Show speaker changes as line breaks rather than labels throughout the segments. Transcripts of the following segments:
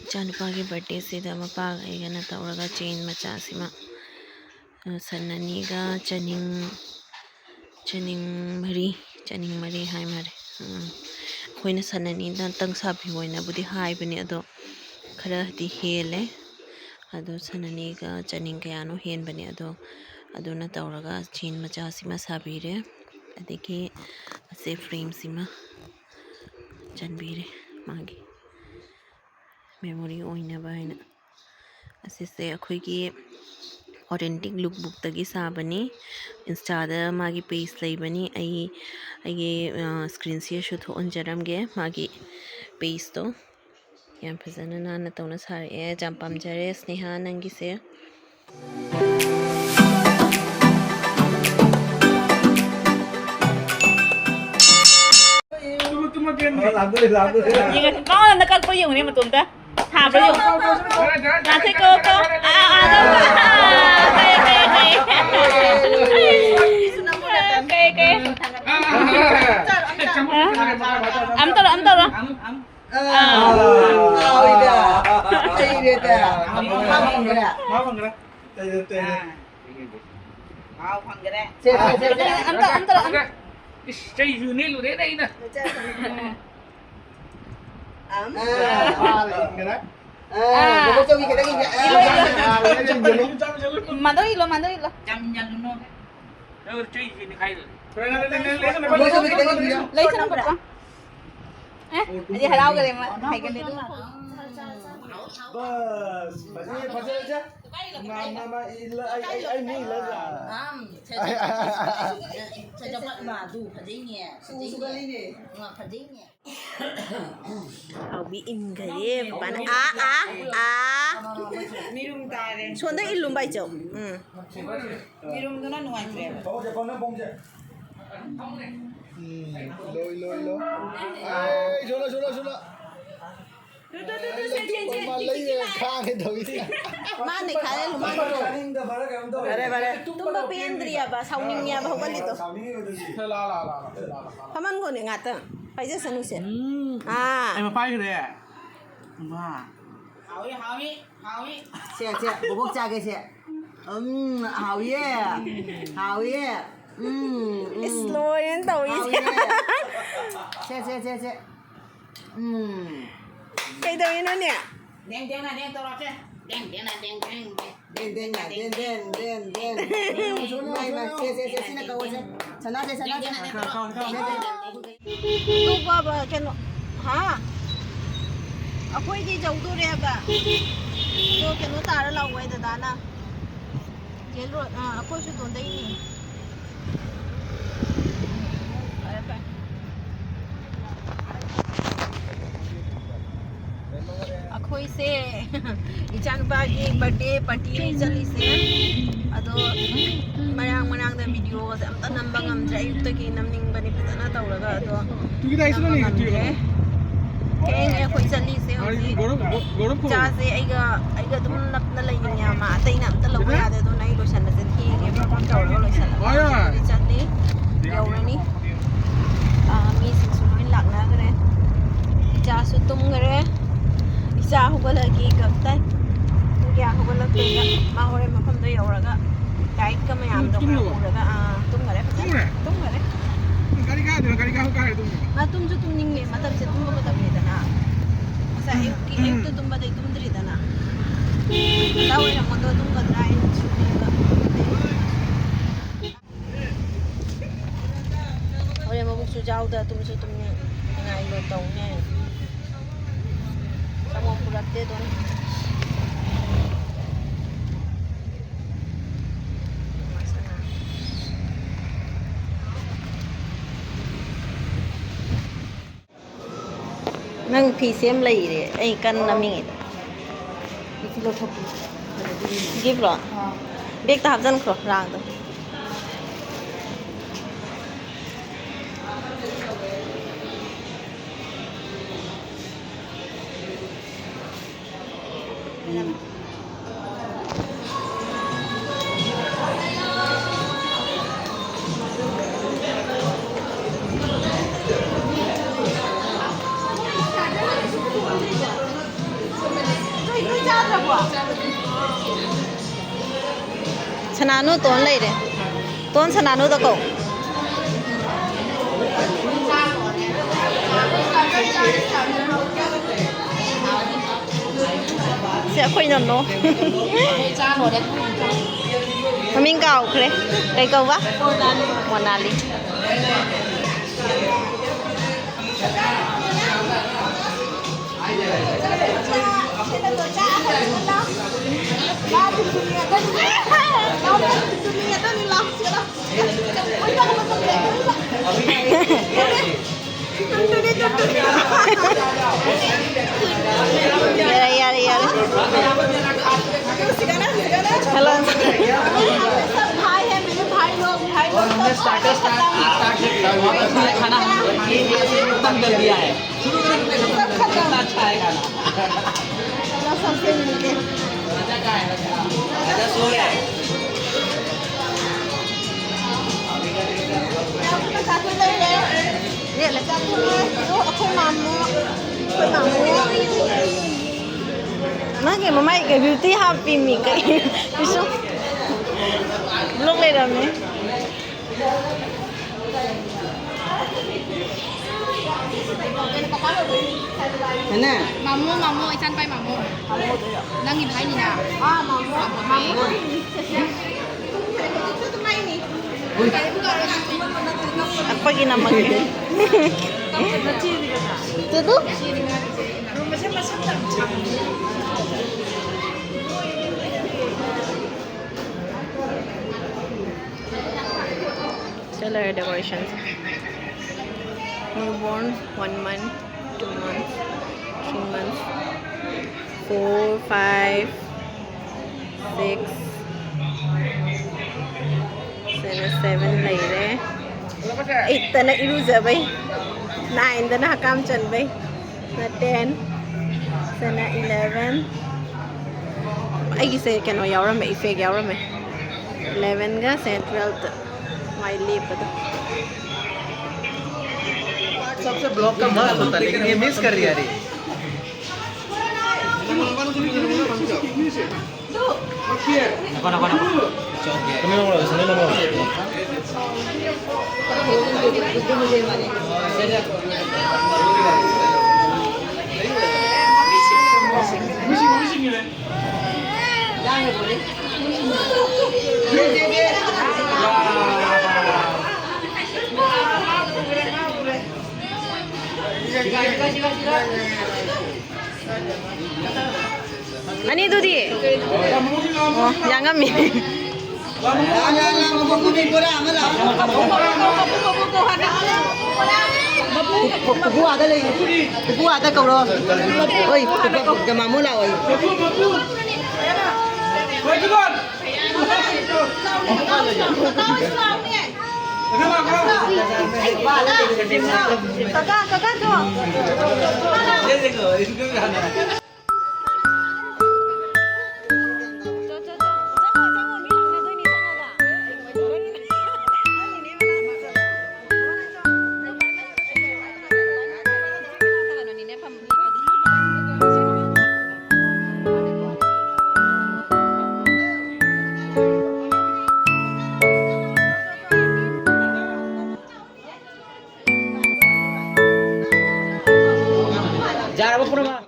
ꯏꯆꯥꯅꯨꯄꯥꯒꯤ ꯕꯥꯔꯗꯦꯁꯤꯗ ꯃꯄꯥꯒ ꯑꯩꯒꯅ ꯇꯧꯔꯒ ꯆꯦꯡ ꯃꯆꯥꯁꯤꯃ ꯁꯟ ꯑꯅꯤꯒ ꯆꯅꯤꯡ ꯃꯔꯤ ꯍꯥꯏ ꯃꯥꯜꯂꯦ ꯑꯩꯈꯣꯏꯅ ꯁꯟ ꯑꯅꯤꯗꯪ ꯁꯥꯕꯤꯌꯨ ꯑꯣꯏꯅꯕꯨꯗꯤ ꯍꯥꯏꯕꯅꯤ ꯑꯗꯣ ꯈꯔꯗꯤ ꯍꯦꯜꯂꯦ ꯑꯗꯣ ꯁꯟ ꯑꯅꯤꯒ ꯆꯅꯤꯡ ꯀꯌꯥꯅꯣ ꯍꯦꯟꯕꯅꯦ ꯑꯗꯣ ꯑꯗꯨꯅ ꯇꯧꯔꯒ ꯆꯦꯡ ꯃꯆꯥꯁꯤꯃ ꯁꯥꯕꯤꯔꯦ ꯑꯗꯒꯤ ꯑꯁꯤ ꯐ꯭ꯔꯦꯝꯁꯤꯃ ꯆꯟꯕꯤꯔꯦ ꯃꯥꯒꯤ ꯃꯦꯃꯣꯔꯤ ꯑꯣꯏꯅꯕ ꯍꯥꯏꯅ ꯑꯁꯤꯁꯦ ꯑꯩꯈꯣꯏꯒꯤ ꯑꯣꯊꯦꯟꯇꯤꯛ ꯂꯨꯛꯕꯨꯛꯇꯒꯤ ꯁꯥꯕꯅꯤ ꯏꯟꯁꯇꯥꯗ ꯃꯥꯒꯤ ꯄꯦꯖ ꯂꯩꯕꯅꯤ ꯑꯩꯒꯤ ꯁ꯭ꯀ꯭ꯔꯤꯟ ꯁꯤꯌꯔꯁꯨ ꯊꯣꯛꯍꯟꯖꯔꯝꯒꯦ ꯃꯥꯒꯤ ꯄꯦꯖꯇꯣ ꯌꯥꯝ ꯐꯖꯅ ꯅꯥꯟꯅ ꯇꯧꯅ ꯁꯥꯔꯛꯑꯦ ꯌꯥꯝ ꯄꯥꯝꯖꯔꯦ ꯁ꯭ꯅꯦꯍꯥ ꯅꯪꯒꯤꯁꯦ
Con nó cất có dùng đi mà tụi ta thả vào dùng là thấy cô ấm tao rồi
Chơi gì nên lùi đến đây nè.
Mà đó lo.
Chăm nhân luôn. Đâu chơi gì khai rồi.
Lấy cho nó bật con. Gì hả đâu cái này mà hay cái này đúng không?
Bus, pasal aja. Mama ini lah.
Saya dapat madu padanya. Suka ini. Padanya.
Abi in gare ban
Mirum tare.
sonda illum bai chau
Mirum tu na nuai tre.
Bawa je kau nak bong je. Lo. Ay, sudah.
mane khale lu mane bare tumba pendriya ba sauningya ba hogali to paman go ne ngata paisa sanu se
Em mà phai cái này à? Mà.
Hảo ý. Xe, bố cha cái xe. Hảo ye.
slow yen tau
Hảo
yi
ye. Xe.
kai tau yin ne
Đen tao ra xe. Đen. Den. Xe, sini kau xe. Sana xe.
tu ba keno ha akhoi di jau tu re ba to keno tar la wai da na jel ro akhoi su don dai ni akhoi se ichan ba ki birthday party ni chali se ado marang da video se amta namba ngam dra ayuk ta ki namning bani phana tawraga ado
Tu kita isu ni tu.
keng akhoi chali se hoji
Gorok ko.
cha se aiga dum nap na lai ni ma tai na amta lawa ya de do nai lo san na se thi ge ba tawraga lo san
Aya.
chali yaurani mi sing su loin lak na gare cha su tum gare isa hugala gi kaptai ya hugala pe ma hore ma pham do yauraga kai ka mayam do uraga tum gare
Kali ka tu.
ma tum ju tum ning me matam se tum ba tam le dana asa ek to tum ba dai tum dri dana tawe na mo do tum ka drai chu ne ga ore ma buk su jau da tum su tum ne ngai lo tong ne samo purat de don nang phi sem lai re ai kan na mi give lo bek ta habjan kro rang do ชนะนู้ต้นเลยเด้ต้นชนะนู้ตะโกเสียคุยนนโนมันมีเก่าเลยไก่เก่าวะวันนาลีya. Hello.
खाना खत्म कर दिया है शुरू कितना अच्छा है खाना
सबसे मिलके
राजा सो गया है
เนี่ยแล้วก็คุณmamu mà cái mà mấy cái beauty happy mình cái ví dụ lúc này là mấy
thế nào
mamu anh chăn bay mamu đang nhìn thấy gì nào
apa gini namanya tutup Cellular decorations. Newborn, 1 month, 2 months, 3 months, 4, 5, 6, 7 later. 8 ta na iruza bay. 9 ta na hakam chan bay. Na 10. Sana 11. Ay gise kano yaura me effect yaura me. 11 ga se 12 my lip to.
सबसे block का मजा होता है लेकिन ये miss कर रही है रे
Ani itu di. Oh, jangan mi.
Buku ada lagi. Buku ada kau loh. Oi, buku mamu lah oi.
Kakak tuh.
Jangan apa pun mah.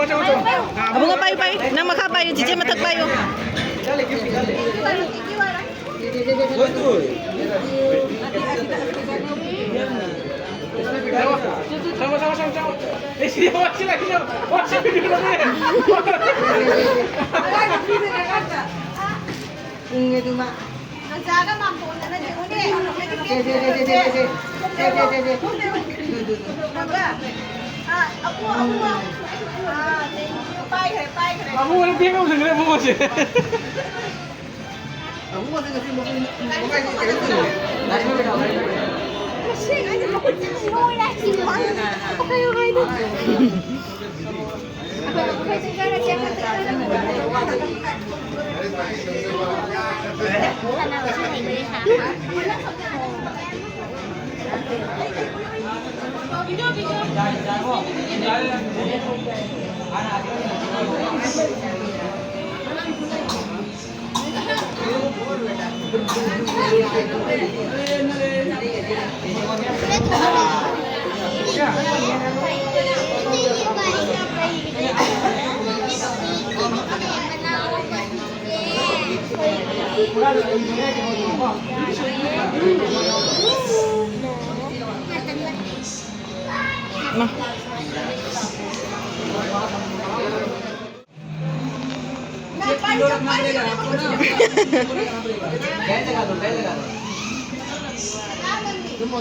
Abo nga payo payo. Nang makapayo, jije matagpayo.
Sama. Eh, sini masih lagi. Masih video namanya.
Ini tuh mak.
Jaga mampu na di uni. Aku. Thank you. Bye.
Kamu yang bingung dengerin mau sih.
Aku masih ngasih mau kayak gitu.
Nah.
Semua